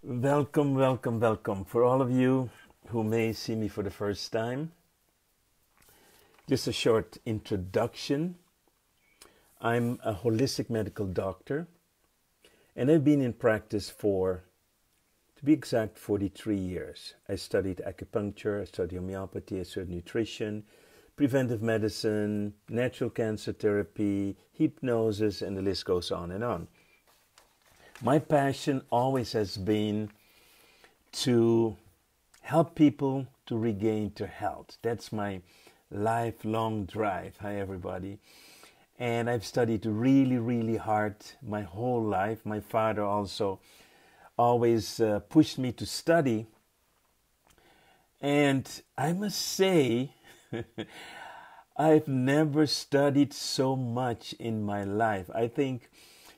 Welcome, welcome, welcome. For all of you who may see me for the first time, just a short introduction. I'm a holistic medical doctor, and I've been in practice for, to be exact, 43 years. I studied acupuncture, I studied homeopathy, I studied nutrition, preventive medicine, natural cancer therapy, hypnosis, and the list goes on and on. My passion always has been to help people to regain their health. That's my lifelong drive. Hi, everybody. And I've studied really, really hard my whole life. My father also always pushed me to study. And I must say, I've never studied so much in my life. I think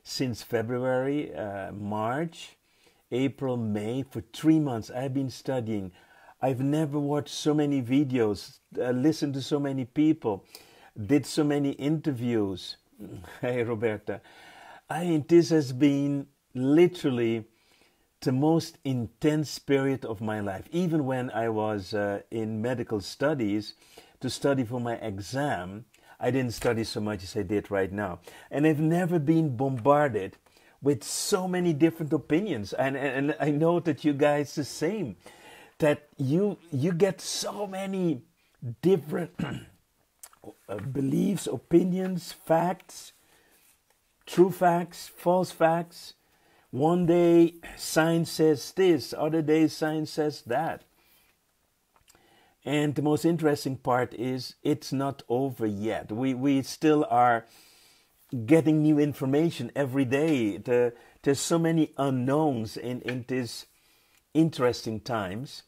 since February, March, April, May, for 3 months, I've been studying. I've never watched so many videos, listened to so many people, did so many interviews. Hey, Roberta. This has been literally the most intense period of my life. Even when I was in medical studies to study for my exam, I didn't study so much as I did right now. And I've never been bombarded with so many different opinions. And I know that you guys the same. That you get so many different beliefs, opinions, facts, true facts, false facts. One day science says this, other day science says that. And the most interesting part is it's not over yet. We still are getting new information every day. There's so many unknowns in these interesting times.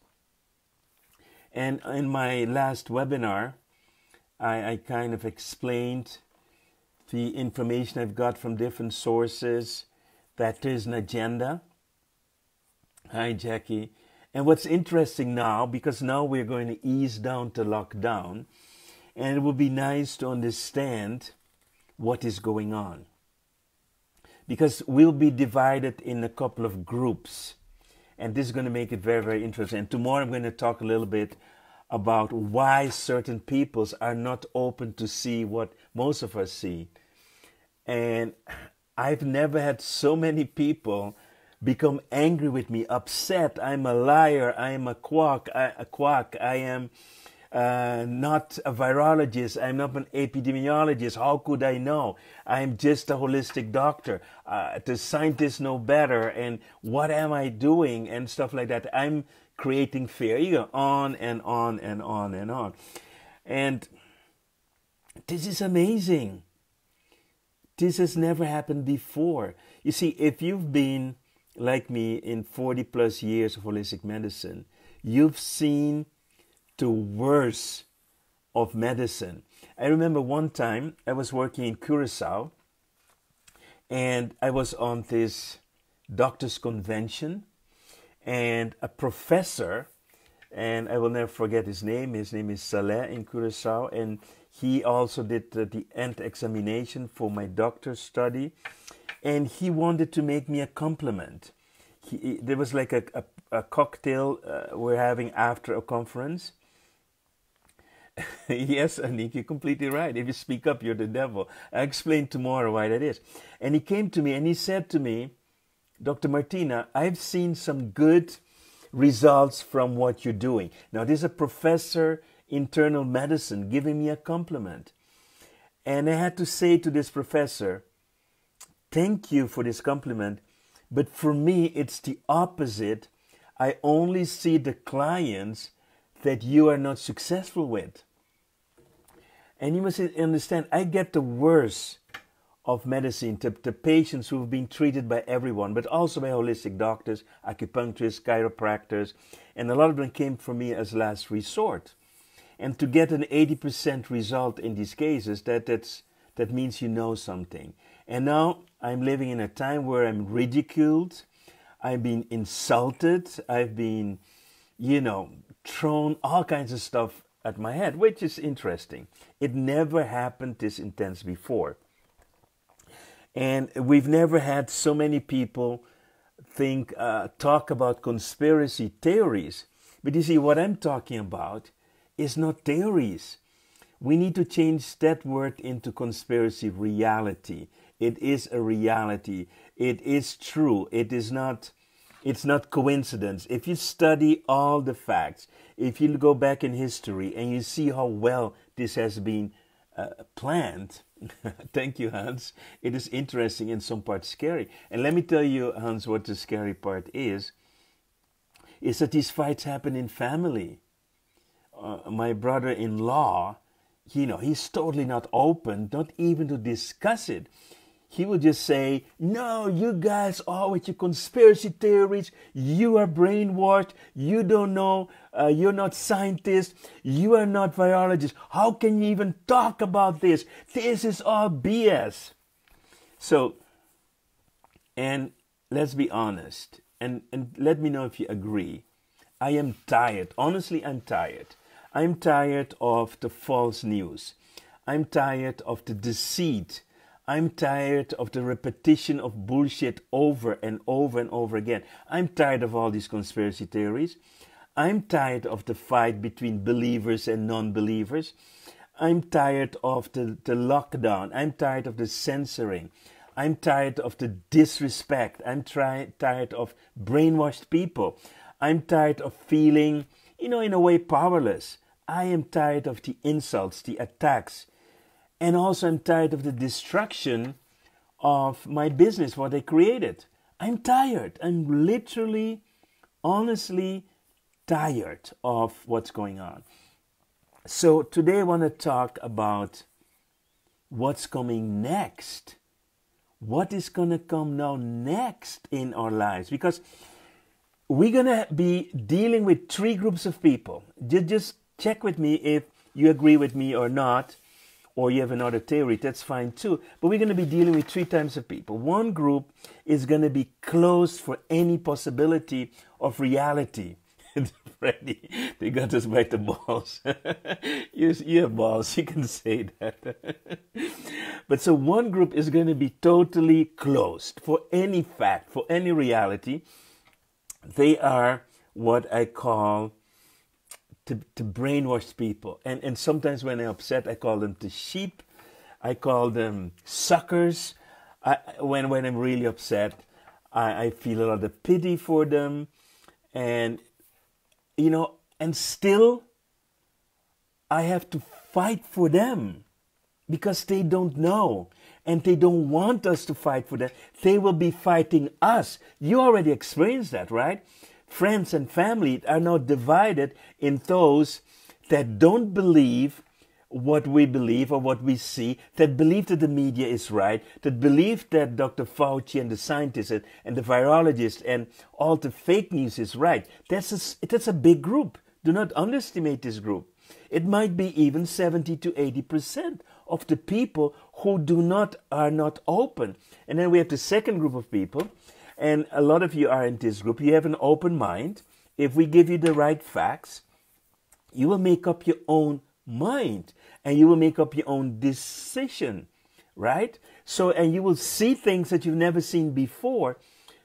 And in my last webinar, I kind of explained the information I've got from different sources, that there's an agenda. Hi, Jackie. And what's interesting now, because now we're going to ease down to lockdown, and it will be nice to understand what is going on. Because we'll be divided in a couple of groups, and this is going to make it very, very interesting. And tomorrow I'm going to talk a little bit about why certain peoples are not open to see what most of us see. And I've never had so many people become angry with me, upset. I'm a liar. I am a quack. I am not a virologist. I'm not an epidemiologist. How could I know? I'm just a holistic doctor. The scientists know better. And what am I doing? And stuff like that. I'm creating fear. You go on and on and on and on. And this is amazing. This has never happened before. You see, if you've been like me in 40 plus years of holistic medicine, you've seen the worst of medicine. I remember one time I was working in Curacao, and I was on this doctor's convention, and a professor, and I will never forget his name is Saleh in Curacao, and he also did the end examination for my doctor's study. And he wanted to make me a compliment. There was like a cocktail we're having after a conference. Yes, Anik, you're completely right. If you speak up, you're the devil. I'll explain tomorrow why that is. And he came to me and he said to me, Dr. Martina, I've seen some good results from what you're doing. Now, there's a professor internal medicine giving me a compliment. And I had to say to this professor, thank you for this compliment, but for me, it's the opposite. I only see the clients that you are not successful with. And you must understand, I get the worst of medicine, the patients who have been treated by everyone, but also by holistic doctors, acupuncturists, chiropractors, and a lot of them came for me as last resort. And to get an 80% result in these cases, that means you know something. And now I'm living in a time where I'm ridiculed, I've been insulted, I've been, thrown all kinds of stuff at my head, which is interesting. It never happened this intense before. And we've never had so many people talk about conspiracy theories. But you see, what I'm talking about is not theories. We need to change that word into conspiracy reality. It is a reality. It is true. It's not coincidence. If you study all the facts, if you go back in history and you see how well this has been planned, thank you, Hans. It is interesting and some parts scary. And let me tell you, Hans, what the scary part is that these fights happen in family. My brother-in-law, he's totally not open, not even to discuss it. He will just say, no, you guys are with your conspiracy theories. You are brainwashed. You don't know. You're not scientists. You are not virologists. How can you even talk about this? This is all BS. So, and let's be honest. And let me know if you agree. I am tired. Honestly, I'm tired. I'm tired of the false news. I'm tired of the deceit. I'm tired of the repetition of bullshit over and over and over again. I'm tired of all these conspiracy theories. I'm tired of the fight between believers and non-believers. I'm tired of the lockdown. I'm tired of the censoring. I'm tired of the disrespect. I'm tired of brainwashed people. I'm tired of feeling, in a way, powerless. I am tired of the insults, the attacks. And also I'm tired of the destruction of my business, what I created. I'm tired. I'm literally, honestly tired of what's going on. So today I want to talk about what's coming next. What is going to come now next in our lives? Because we're going to be dealing with three groups of people. Just check with me if you agree with me or not. Or you have another theory, that's fine too. But we're going to be dealing with three types of people. One group is going to be closed for any possibility of reality. Freddy, they got us by the balls. You have balls, you can say that. But so one group is going to be totally closed for any fact, for any reality. They are what I call to brainwash people. And sometimes when I'm upset, I call them the sheep. I call them suckers. When I'm really upset, I feel a lot of pity for them. And, and still I have to fight for them because they don't know. And they don't want us to fight for them. They will be fighting us. You already experienced that, right? Friends and family are now divided in those that don't believe what we believe or what we see, that believe that the media is right, that believe that Dr. Fauci and the scientists and the virologists and all the fake news is right. That's a big group. Do not underestimate this group. It might be even 70 to 80% of the people who are not open. And then we have the second group of people. And a lot of you are in this group. You have an open mind. If we give you the right facts, you will make up your own mind. And you will make up your own decision. Right? So, and you will see things that you've never seen before.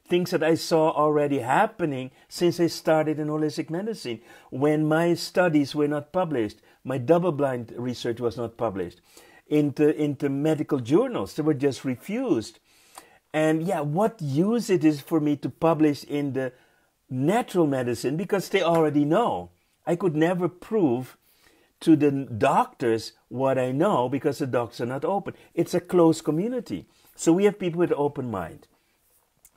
Things that I saw already happening since I started in holistic medicine. When my studies were not published. My double-blind research was not published. Into medical journals. They were just refused. And what use it is for me to publish in the natural medicine because they already know. I could never prove to the doctors what I know because the doctors are not open. It's a closed community. So we have people with an open mind.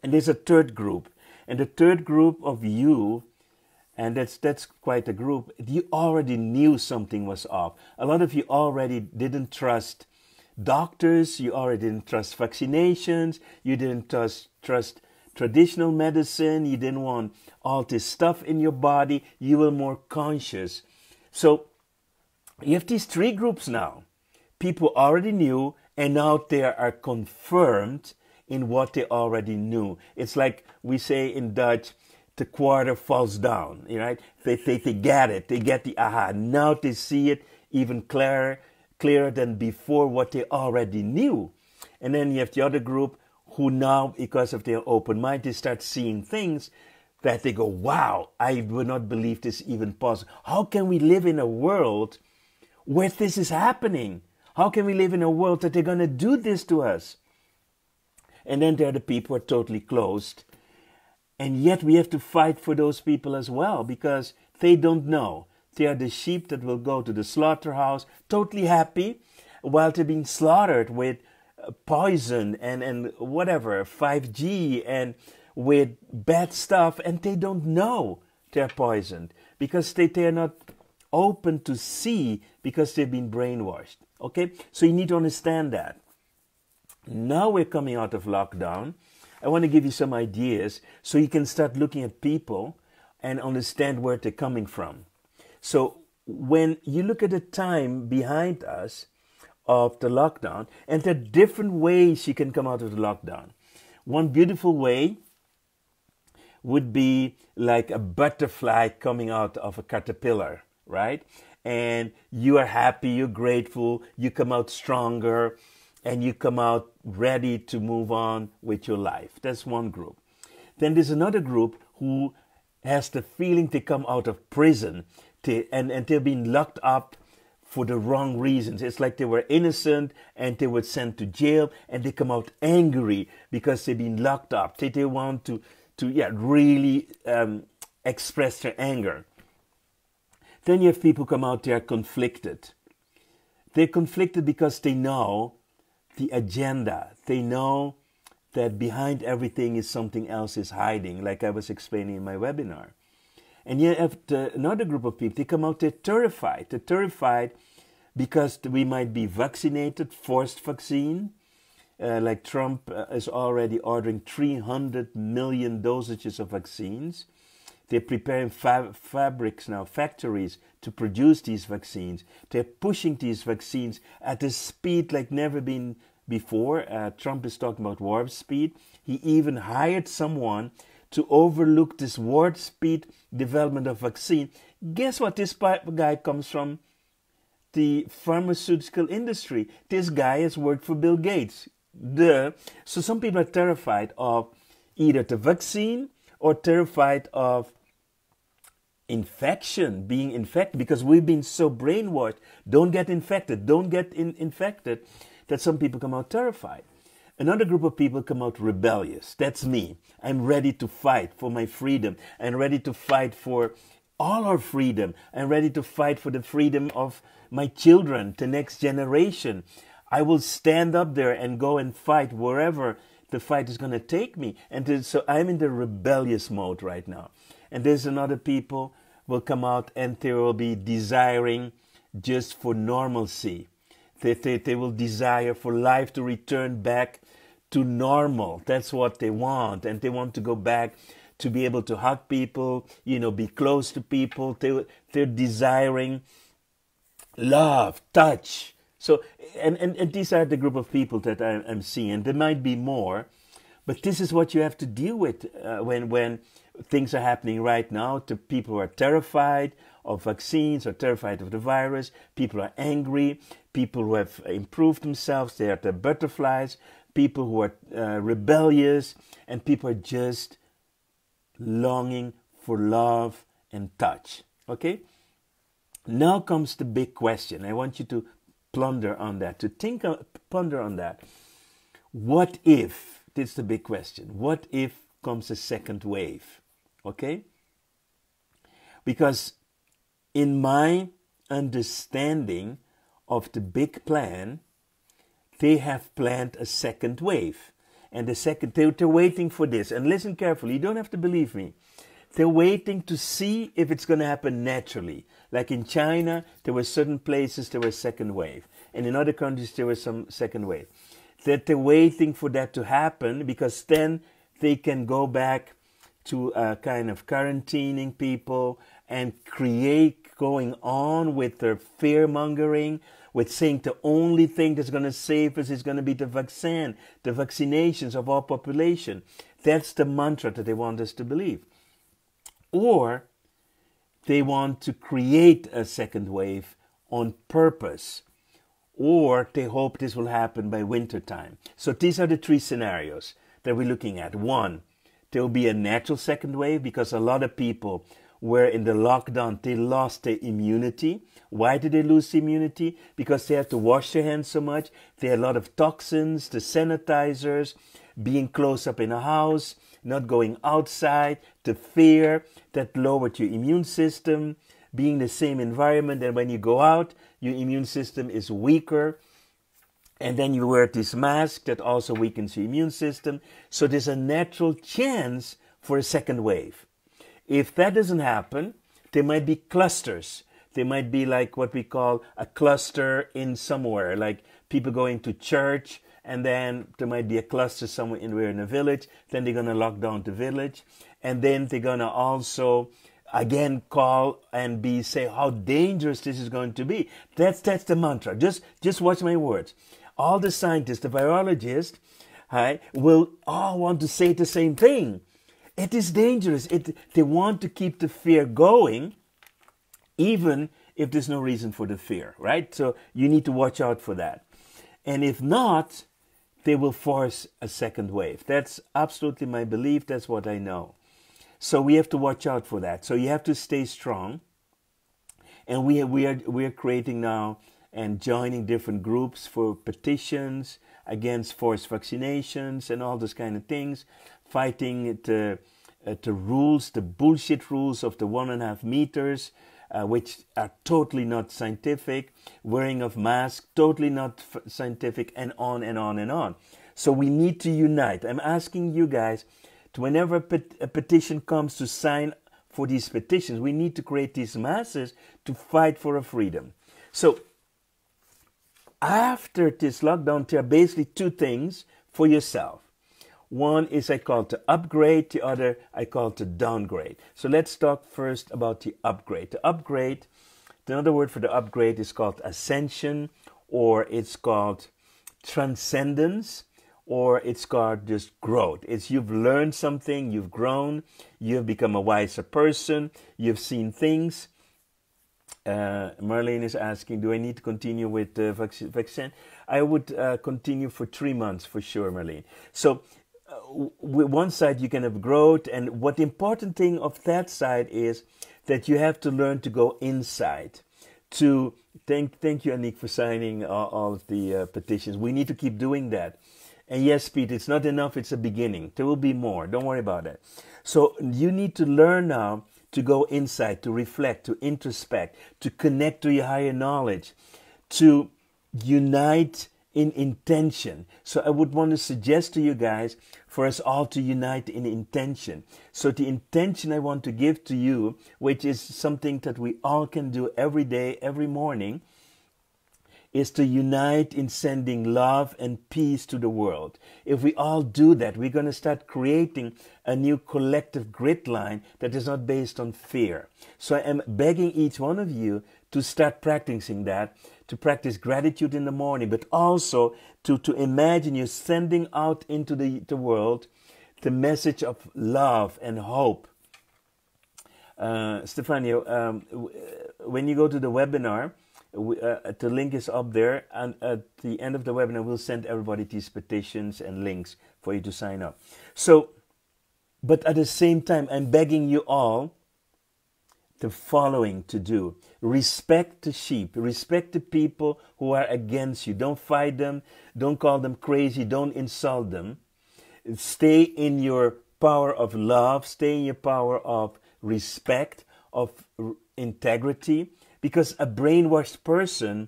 And there's a third group. And the third group of you, and that's quite a group, you already knew something was off. A lot of you already didn't trust doctors, you already didn't trust vaccinations, you didn't trust traditional medicine, you didn't want all this stuff in your body, you were more conscious. So you have these three groups now. People already knew and now they are confirmed in what they already knew. It's like we say in Dutch, the quarter falls down, right? They get it, they get the aha. Now they see it even clearer than before what they already knew. And then you have the other group who now, because of their open mind, they start seeing things that they go, wow, I would not believe this even possible. How can we live in a world where this is happening? How can we live in a world that they're going to do this to us? And then there are the people who are totally closed. And yet we have to fight for those people as well, because they don't know. They are the sheep that will go to the slaughterhouse totally happy while they're being slaughtered with poison and whatever, 5G and with bad stuff, and they don't know they're poisoned because they are not open to see, because they've been brainwashed. Okay? So you need to understand that. Now we're coming out of lockdown. I want to give you some ideas so you can start looking at people and understand where they're coming from. So when you look at the time behind us of the lockdown, and there are different ways you can come out of the lockdown. One beautiful way would be like a butterfly coming out of a caterpillar, right? And you are happy, you're grateful, you come out stronger, and you come out ready to move on with your life. That's one group. Then there's another group who has the feeling they come out of prison and they're being locked up for the wrong reasons. It's like they were innocent and they were sent to jail, and they come out angry because they've been locked up. They want to really express their anger. Then you have people come out, they are conflicted. They're conflicted because they know the agenda. They know that behind everything is something else is hiding, like I was explaining in my webinar. And you have another group of people, they come out, they're terrified. They're terrified because we might be vaccinated, forced vaccine, like Trump is already ordering 300 million dosages of vaccines. They're preparing fabrics now, factories, to produce these vaccines. They're pushing these vaccines at a speed like never been before. Trump is talking about warp speed. He even hired someone to overlook this warp speed development of vaccine. Guess what? This guy comes from the pharmaceutical industry. This guy has worked for Bill Gates. So some people are terrified of either the vaccine or terrified of infection, being infected, because we've been so brainwashed. Don't get infected, don't get infected, that some people come out terrified. Another group of people come out rebellious. That's me. I'm ready to fight for my freedom. I'm ready to fight for all our freedom. I'm ready to fight for the freedom of my children, the next generation. I will stand up there and go and fight wherever the fight is going to take me. And so I'm in the rebellious mode right now. And there's another people will come out and they will be desiring just for normalcy. They will desire for life to return back to normal. That's what they want. And they want to go back to be able to hug people, be close to people. They're desiring love, touch. So, and these are the group of people that I'm seeing. There might be more, but this is what you have to deal with when things are happening right now to people who are terrified of vaccines or terrified of the virus. People are angry. People who have improved themselves, they are the butterflies. People who are rebellious, and people are just longing for love and touch. Okay? Now comes the big question. I want you to ponder on that, ponder on that. What if, this is the big question, what if comes a second wave? Okay? Because in my understanding of the big plan, they have planned a second wave. And they're waiting for this. And listen carefully, you don't have to believe me. They're waiting to see if it's going to happen naturally. Like in China, there were certain places there was second wave. And in other countries, there was some second wave. That they're waiting for that to happen, because then they can go back to kind of quarantining people and going on with their fear-mongering, with saying the only thing that's going to save us is going to be the vaccine, the vaccinations of our population. That's the mantra that they want us to believe. Or they want to create a second wave on purpose. Or they hope this will happen by winter time. So these are the three scenarios. that we're looking at. One, there will be a natural second wave because a lot of people were in the lockdown, they lost their immunity. Why did they lose immunity? Because they had to wash their hands so much. There are a lot of toxins, the sanitizers, being close up in a house, not going outside, the fear that lowered your immune system, being in the same environment, and when you go out, your immune system is weaker. And then you wear this mask that also weakens your immune system. So there's a natural chance for a second wave. If that doesn't happen, there might be clusters. There might be like what we call a cluster in somewhere, like people going to church, and then there might be a cluster somewhere in a village. Then they're going to lock down the village. And then they're going to also again call and say how dangerous this is going to be. That's the mantra. Just watch my words. All the scientists, the virologists, will all want to say the same thing. It is dangerous. They want to keep the fear going, even if there's no reason for the fear, right? So you need to watch out for that. And if not, they will force a second wave. That's absolutely my belief. That's what I know. So we have to watch out for that. So you have to stay strong. And we are creating now and joining different groups for petitions against forced vaccinations and all those kind of things, fighting the rules, the bullshit rules of the 1.5 meters, which are totally not scientific, wearing of masks, totally not scientific, and on and on and on. So we need to unite. I'm asking you guys, whenever a petition comes to sign for these petitions, we need to create these masses to fight for a freedom. So after this lockdown, there are basically two things for yourself. One is I call to upgrade, the other I call to downgrade. So let's talk first about the upgrade. The upgrade, another word for the upgrade is called ascension, or it's called transcendence, or it's called just growth. It's you've learned something, you've grown, you've become a wiser person, you've seen things. Marlene is asking, do I need to continue with the vaccine? I would continue for 3 months for sure, Marlene. So with one side you can have growth, and what the important thing of that side is that you have to learn to go inside. To thank you, Anik, for signing all of the petitions. We need to keep doing that. And yes, Pete, it's not enough. It's a beginning. There will be more. Don't worry about it. So you need to learn now to go inside, to reflect, to introspect, to connect to your higher knowledge, to unite in intention. So I would want to suggest to you guys for us all to unite in intention. So the intention I want to give to you, which is something that we all can do every day, every morning, is to unite in sending love and peace to the world. If we all do that, we're going to start creating a new collective grid line that is not based on fear. So I am begging each one of you to start practicing that, to practice gratitude in the morning, but also to imagine you're sending out into the world the message of love and hope. Stefania, when you go to the webinar, the link is up there, and at the end of the webinar we'll send everybody these petitions and links for you to sign up. So, but at the same time, I'm begging you all the following to do. Respect the sheep, respect the people who are against you. Don't fight them, don't call them crazy, don't insult them. Stay in your power of love, stay in your power of respect, of integrity. Because a brainwashed person,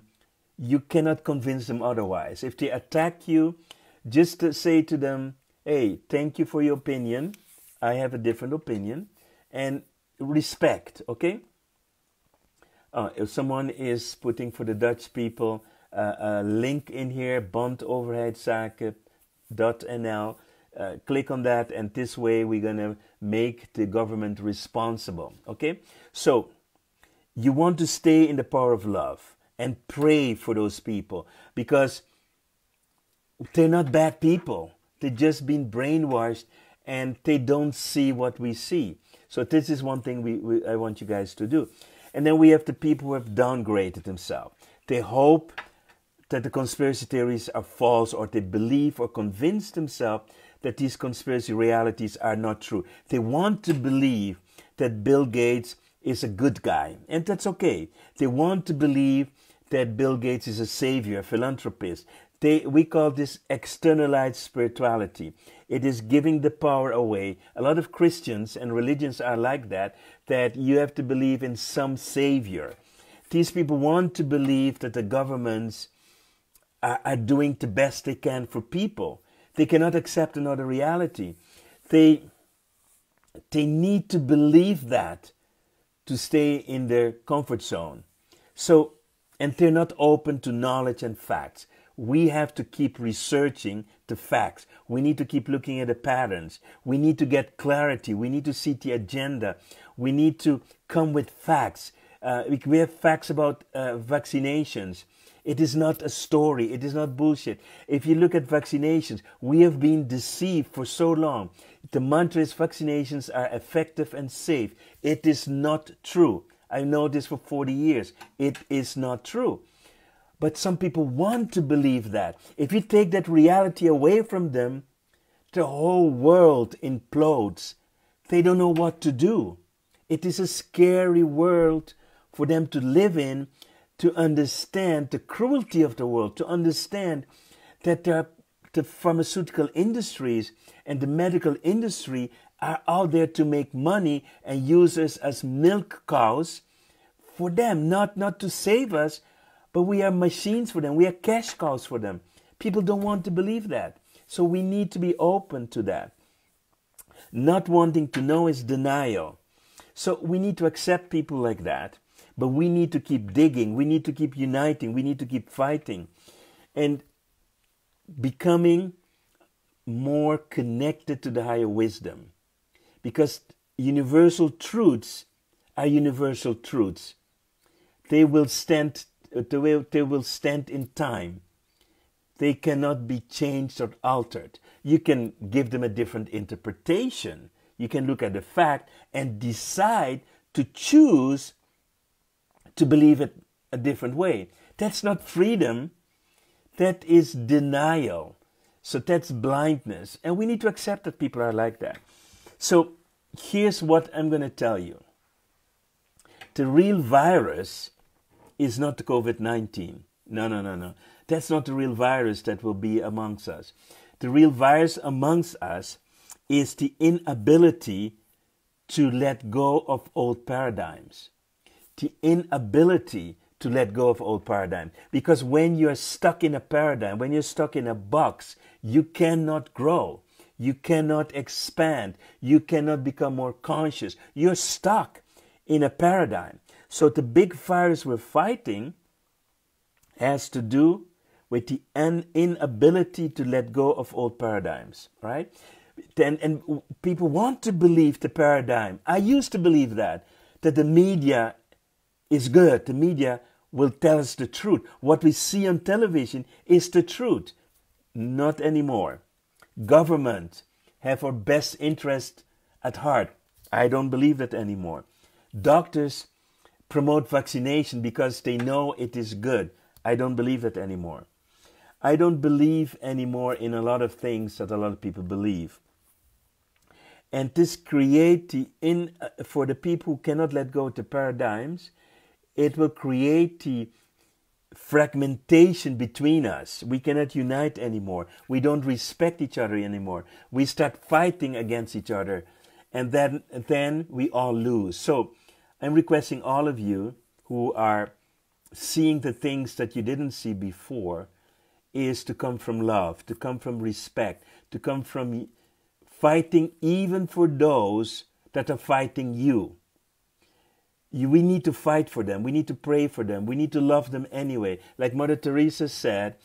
you cannot convince them otherwise. If they attack you, just to say to them, hey, thank you for your opinion. I have a different opinion. And respect, okay? If someone is putting for the Dutch people a link in here, bondoverheidszaken.nl. Click on that, and this way we're going to make the government responsible, okay? So, you want to stay in the power of love and pray for those people, because they're not bad people. They've just been brainwashed and they don't see what we see. So this is one thing I want you guys to do. And then we have the people who have downgraded themselves. They hope that the conspiracy theories are false, or they believe or convince themselves that these conspiracy realities are not true. They want to believe that Bill Gates is a good guy, and that's okay. They want to believe that Bill Gates is a savior, a philanthropist. We call this externalized spirituality. It is giving the power away. A lot of Christians and religions are like that you have to believe in some savior. These people want to believe that the governments are doing the best they can for people. They cannot accept another reality. They need to believe that to stay in their comfort zone. So, and they're not open to knowledge and facts. We have to keep researching the facts. We need to keep looking at the patterns. We need to get clarity. We need to see the agenda. We need to come with facts. We have facts about vaccinations. It is not a story. It is not bullshit. If you look at vaccinations, we have been deceived for so long. The mantra is vaccinations are effective and safe. It is not true. I know this for 40 years. It is not true. But some people want to believe that. If you take that reality away from them, the whole world implodes. They don't know what to do. It is a scary world for them to live in, to understand the cruelty of the world, to understand that the pharmaceutical industries and the medical industry are out there to make money and use us as milk cows for them, not to save us, but we are machines for them. We are cash cows for them. People don't want to believe that. So we need to be open to that. Not wanting to know is denial. So we need to accept people like that, but we need to keep digging. We need to keep uniting. We need to keep fighting and becoming more connected to the higher wisdom. Because universal truths are universal truths. They will stand in time. They cannot be changed or altered. You can give them a different interpretation. You can look at the fact and decide to choose to believe it a different way. That's not freedom. That is denial. So that's blindness. And we need to accept that people are like that. So here's what I'm going to tell you. The real virus is not the COVID-19. No. That's not the real virus that will be amongst us. The real virus amongst us is the inability to let go of old paradigms. The inability to let go of old paradigm. Because when you're stuck in a paradigm, when you're stuck in a box, you cannot grow. You cannot expand. You cannot become more conscious. You're stuck in a paradigm. So the big virus we're fighting has to do with the inability to let go of old paradigms, right? And people want to believe the paradigm. I used to believe that the media is good. The media will tell us the truth. What we see on television is the truth. Not anymore. Government have our best interest at heart. I don't believe that anymore. Doctors promote vaccination because they know it is good. I don't believe that anymore. I don't believe anymore in a lot of things that a lot of people believe. And this create for the people who cannot let go of the paradigms, it will create the fragmentation between us. We cannot unite anymore. We don't respect each other anymore. We start fighting against each other, and then we all lose. So I'm requesting all of you who are seeing the things that you didn't see before is to come from love, to come from respect, to come from fighting even for those that are fighting you. We need to fight for them. We need to pray for them. We need to love them anyway. Like Mother Teresa said,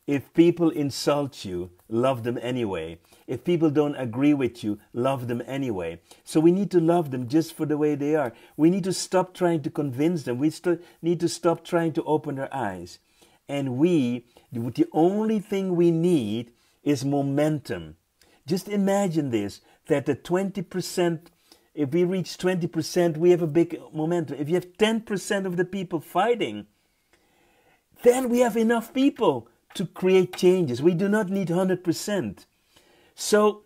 if people insult you, love them anyway. If people don't agree with you, love them anyway. So we need to love them just for the way they are. We need to stop trying to convince them. We need to stop trying to open their eyes. And the only thing we need is momentum. Just imagine this, that the 20%, if we reach 20%, we have a big momentum. If you have 10% of the people fighting, then we have enough people to create changes. We do not need 100%. So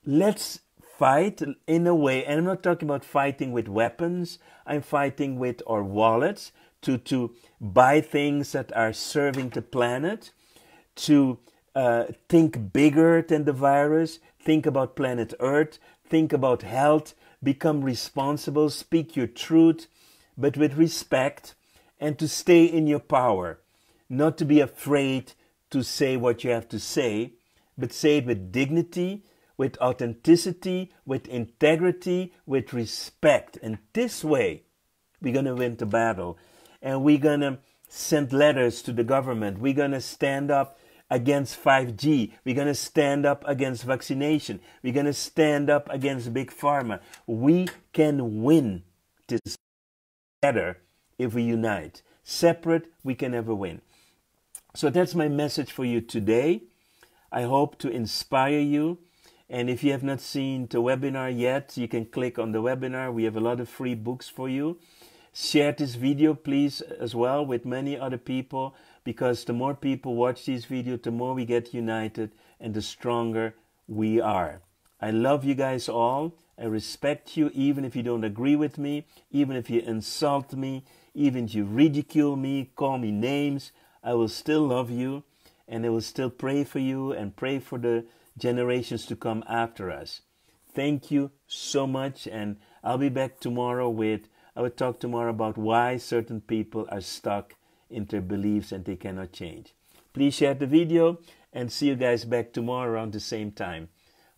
let's fight in a way, and I'm not talking about fighting with weapons, I'm fighting with our wallets to buy things that are serving the planet, to think bigger than the virus, think about planet Earth, think about health, become responsible, speak your truth, but with respect, and to stay in your power, not to be afraid to say what you have to say, but say it with dignity, with authenticity, with integrity, with respect. And this way, we're going to win the battle. And we're going to send letters to the government. We're going to stand up against 5G. We're going to stand up against vaccination. We're going to stand up against Big Pharma. We can win this together if we unite. Separate, we can never win. So that's my message for you today. I hope to inspire you. And if you have not seen the webinar yet, you can click on the webinar. We have a lot of free books for you. Share this video, please, as well with many other people, because the more people watch this video, the more we get united and the stronger we are. I love you guys all. I respect you, even if you don't agree with me, even if you insult me, even if you ridicule me, call me names. I will still love you, and I will still pray for you and pray for the generations to come after us. Thank you so much, and I'll be back tomorrow I will talk tomorrow about why certain people are stuck in their beliefs and they cannot change. Please share the video, and see you guys back tomorrow around the same time.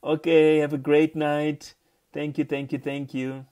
Okay, have a great night. Thank you, thank you, thank you.